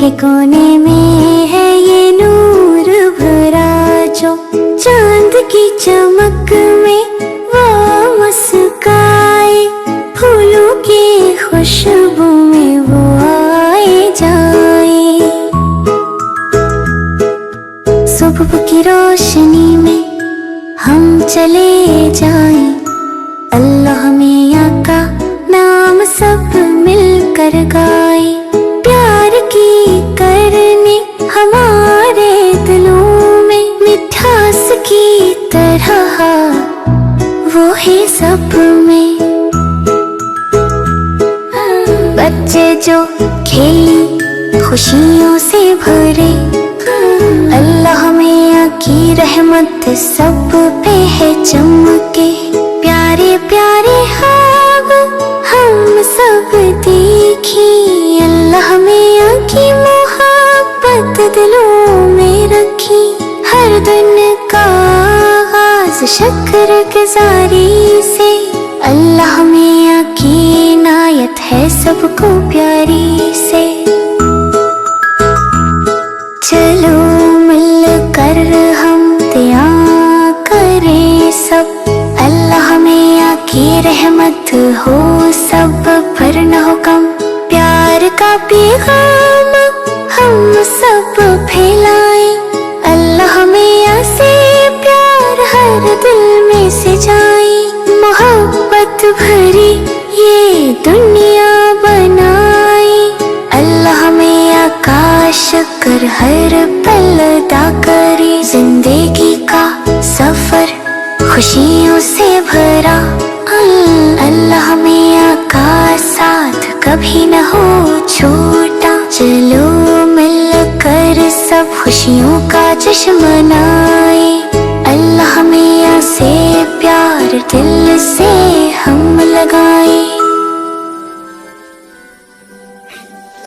کے کونے میں ہے یہ نور بھرا جو چاند کی چمک میں وہ مسکائے، پھولوں کی خوشبو میں وہ آئے جائے۔ صبح کی روشنی میں ہم چلے جائیں، اللہ میاں کا نام سب مل کر گائیں، پیار کی کرنے ہمارے دلوں میں مٹھاس کی طرح وہ ہے سب میں۔ بچے جو کھیلی خوشیوں سے بھرے، اللہ میاں کی رحمت سب پہ ہے چمکے، پیارے پیارے خواب ہم سب دیکھی، اللہ میاں کی محبت دلوں میں رکھی، ہر دن کا آغاز شکر گزاری سے، اللہ میاں کی عنایت ہے سب کو پیاری سے۔ چلو مل کر ہم دعا کریں سب، اللہ میاں کی رحمت ہو سب پر نہ ہو کم، پیار کا پیغام ہم سب پھیلائیں، اللہ میاں سے پیار ہر دل میں سے جائے، محبت بھری یہ دنیا بنائے، اللہ میاں کا شکر ہر پل ادا کرے، زندگی کا سفر خوشیوں سے بھرا، اللہ میاں کا ساتھ کبھی نہ ہو چھوٹا، چلو مل کر سب خوشیوں کا جشن منائے۔